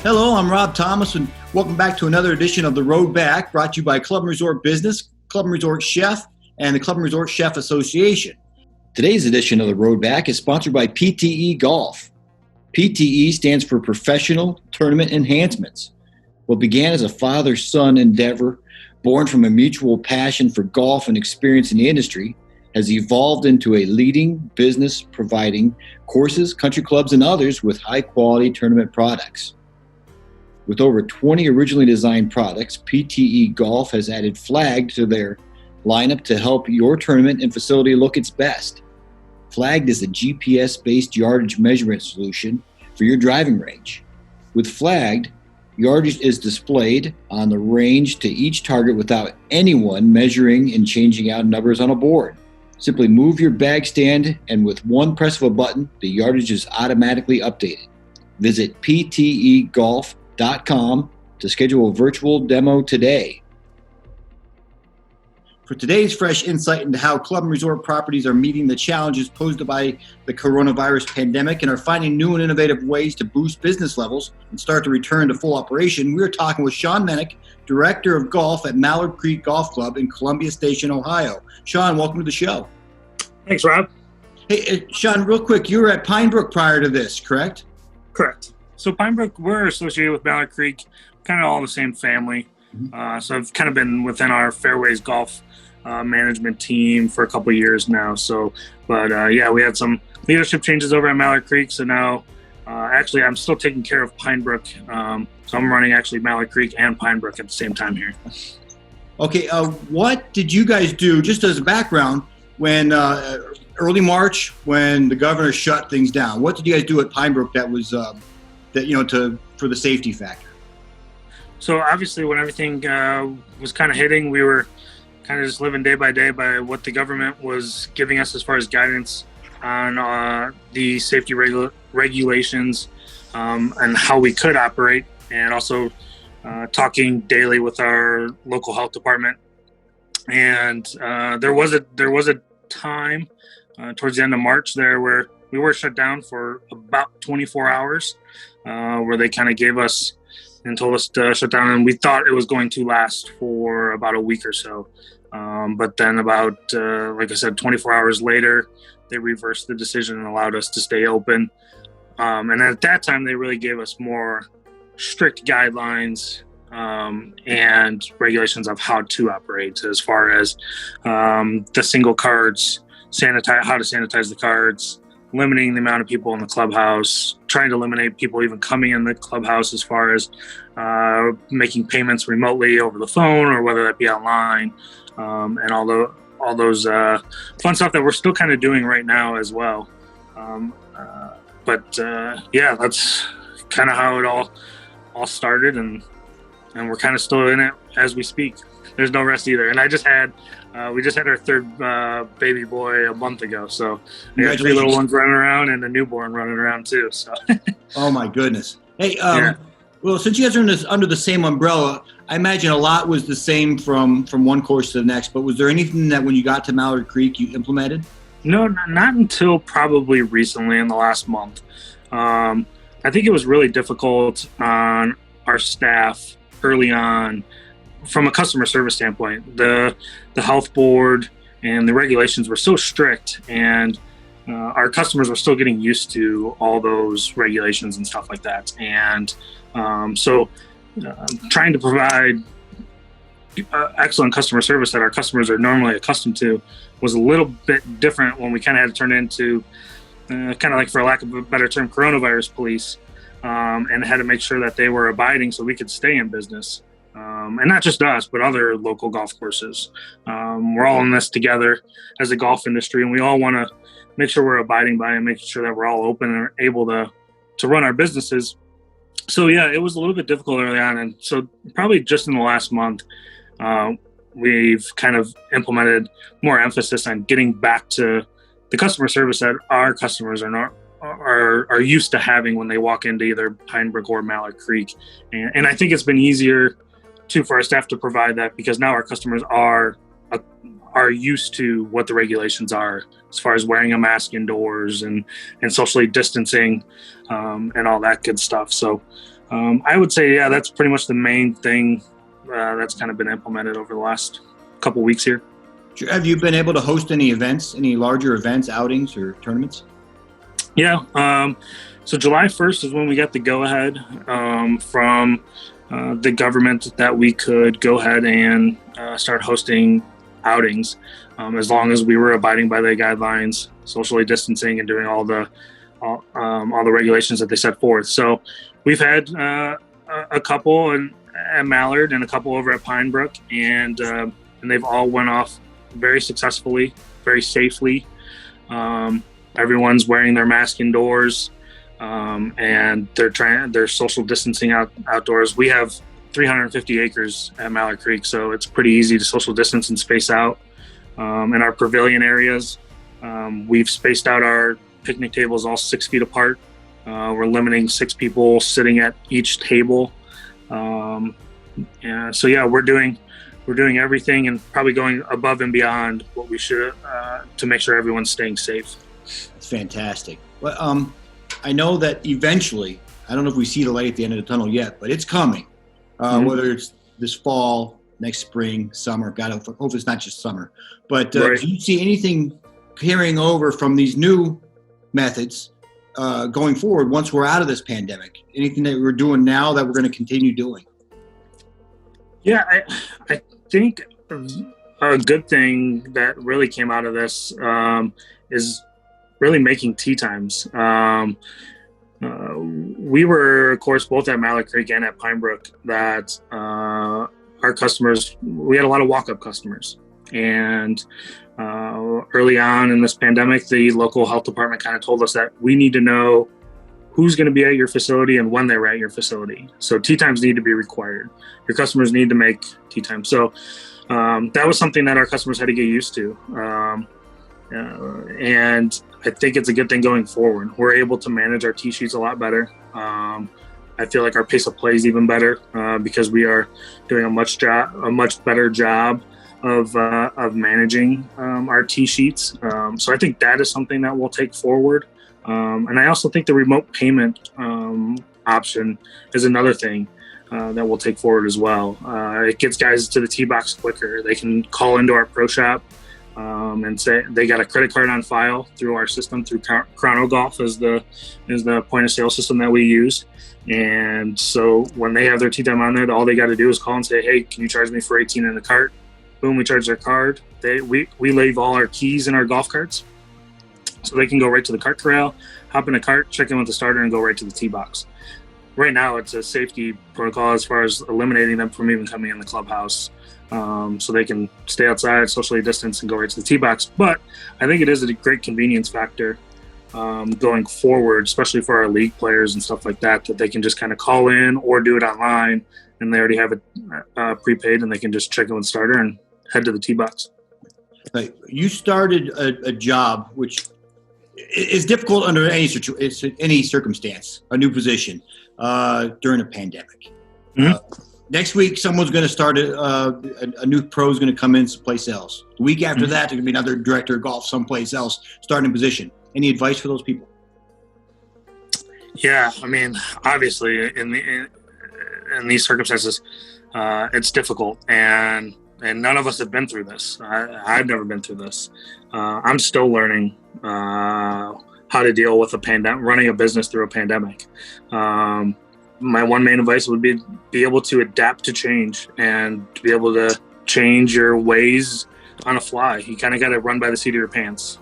Hello, I'm Rob Thomas, and welcome back to another edition of The Road Back, brought to you by Club and Resort Business, Club and Resort Chef, and the Club and Resort Chef Association. Today's edition of The Road Back is sponsored by PTE Golf. PTE stands for Professional Tournament Enhancements. What began as a father-son endeavor, born from a mutual passion for golf and experience in the industry, has evolved into a leading business providing courses, country clubs, and others with high-quality tournament products. With over 20 originally designed products, PTE Golf has added Flagged to their lineup to help your tournament and facility look its best. Flagged is a GPS-based yardage measurement solution for your driving range. With Flagged, yardage is displayed on the range to each target without anyone measuring and changing out numbers on a board. Simply move your bag stand, and with one press of a button, the yardage is automatically updated. Visit ptegolf.com to schedule a virtual demo today. For today's fresh insight into how club and resort properties are meeting the challenges posed by the coronavirus pandemic and are finding new and innovative ways to boost business levels and start to return to full operation, we're talking with Sean Moennich, Director of Golf at Mallard Creek Golf Club in Columbia Station, Ohio. Sean, welcome to the show. Thanks, Rob. Hey, Sean, real quick, you were at Pine Brook prior to this, correct? Correct. So Pine Brook, we're associated with Mallard Creek, kind of all the same family. So I've kind of been within our Fairways Golf management team for a couple of years now. Yeah, we had some leadership changes over at Mallard Creek. So now, actually, I'm still taking care of Pine Brook. So I'm running actually Mallard Creek and Pine Brook at the same time here. Okay, what did you guys do, just as a background, when early March, when the governor shut things down? What did you guys do at Pine Brook that was for the safety factor? So obviously, when everything was kind of hitting, we were kind of just living day by day by what the government was giving us as far as guidance on the safety regulations and how we could operate, and also talking daily with our local health department. And there was a time towards the end of March there where we were shut down for about 24 hours, where they kind of gave us and told us to shut down, and we thought it was going to last for about a week or so. But then about, like I said, 24 hours later, they reversed the decision and allowed us to stay open. And at that time, they really gave us more strict guidelines and regulations of how to operate, as far as the single cards, how to sanitize the cards, limiting the amount of people in the clubhouse, trying to eliminate people even coming in the clubhouse, as far as making payments remotely over the phone or whether that be online, and all those fun stuff that we're still kind of doing right now as well. Yeah, that's kind of how it all started, and we're kind of still in it as we speak. There's no rest either. And we just had our third baby boy a month ago. So we got 3 little ones running around and a newborn running around too. So. Oh my goodness. Hey, Well, since you guys are under the same umbrella, I imagine a lot was the same from one course to the next. But was there anything that when you got to Mallard Creek you implemented? No, not until probably recently in the last month. I think it was really difficult on our staff early on. From a customer service standpoint, the health board and the regulations were so strict, and our customers were still getting used to all those regulations and stuff like that. And trying to provide excellent customer service that our customers are normally accustomed to was a little bit different when we kind of had to turn into kind of like, for lack of a better term, coronavirus police, and had to make sure that they were abiding so we could stay in business. And not just us, but other local golf courses. We're all in this together as a golf industry, and we all want to make sure we're abiding by and making sure that we're all open and able to run our businesses. So yeah, it was a little bit difficult early on. And so probably just in the last month, we've kind of implemented more emphasis on getting back to the customer service that our customers are used to having when they walk into either Pine Brook or Mallard Creek. And I think it's been easier for our staff to provide that, because now our customers are used to what the regulations are as far as wearing a mask indoors and socially distancing and all that good stuff. So I would say, yeah, that's pretty much the main thing that's kind of been implemented over the last couple weeks here. Have you been able to host any events, any larger events, outings, or tournaments? Yeah. So July 1st is when we got the go-ahead from the government that we could go ahead and start hosting outings, as long as we were abiding by the guidelines, socially distancing, and doing all the regulations that they set forth. So we've had a couple at Mallard and a couple over at Pine Brook, and they've all went off very successfully, very safely. Everyone's wearing their mask indoors, and they're social distancing outdoors. We have 350 acres at Mallard Creek, so it's pretty easy to social distance and space out. In our pavilion areas, we've spaced out our picnic tables all 6 feet apart. We're limiting 6 people sitting at each table. So yeah, we're doing everything and probably going above and beyond what we should to make sure everyone's staying safe. That's fantastic. Well, I know that eventually, I don't know if we see the light at the end of the tunnel yet, but it's coming. Whether it's this fall, next spring, summer, God, I hope it's not just summer. But Right. Do you see anything carrying over from these new methods going forward once we're out of this pandemic? Anything that we're doing now that we're going to continue doing? Yeah, I think a good thing that really came out of this is really making tee times. We were, of course, both at Mallard Creek and at Pine Brook, that our customers, we had a lot of walk-up customers. And early on in this pandemic, the local health department kind of told us that we need to know who's going to be at your facility and when they're at your facility. So tee times need to be required. Your customers need to make tee times. So that was something that our customers had to get used to. And I think it's a good thing going forward. We're able to manage our tee sheets a lot better. I feel like our pace of play is even better because we are doing a much better job of managing our tee sheets. So I think that is something that we'll take forward. And I also think the remote payment option is another thing that we'll take forward as well. It gets guys to the tee box quicker. They can call into our pro shop and say they got a credit card on file through our system, through Chrono Golf is the point of sale system that we use. And so when they have their tee time on there, all they got to do is call and say, hey, can you charge me for 18 in the cart? Boom, we charge their card. We leave all our keys in our golf carts, so they can go right to the cart corral, hop in a cart, check in with the starter, and go right to the tee box. Right now, it's a safety protocol as far as eliminating them from even coming in the clubhouse, so they can stay outside, socially distance, and go right to the tee box. But I think it is a great convenience factor going forward, especially for our league players and stuff like that, that they can just kind of call in or do it online, and they already have it prepaid, and they can just check in with the starter and head to the tee box. You started a job which is difficult under any circumstance, a new position during a pandemic. Mm-hmm. Next week, someone's going to start a new pro is going to come in someplace else. The week after that, there's going to be another director of golf someplace else starting a position. Any advice for those people? Yeah, I mean, obviously, in these circumstances, it's difficult, and none of us have been through this. I've never been through this. I'm still learning how to deal with a pandemic, running a business through a pandemic. My one main advice would be able to adapt to change and to be able to change your ways on a fly. You kind of got to run by the seat of your pants.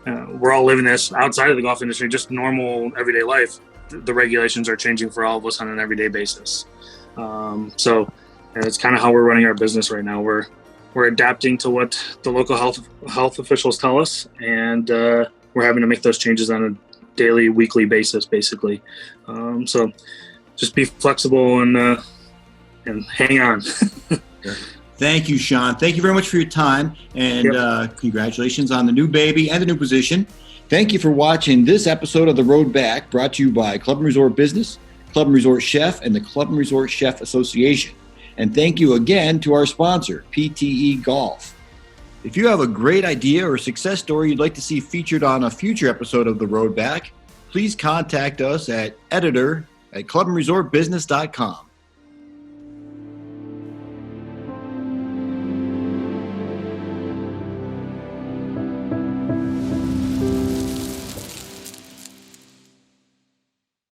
We're all living this outside of the golf industry, just normal everyday life. The regulations are changing for all of us on an everyday basis. So it's kind of how we're running our business right now. We're adapting to what the local health officials tell us, and we're having to make those changes on a daily, weekly basis, basically. So just be flexible and hang on. Thank you, Sean. Thank you very much for your time, and congratulations on the new baby and the new position. Thank you for watching this episode of The Road Back, brought to you by Club and Resort Business, Club and Resort Chef, and the Club and Resort Chef Association. And thank you again to our sponsor, PTE Golf. If you have a great idea or success story you'd like to see featured on a future episode of The Road Back, please contact us at editor at clubandresortbusiness.com.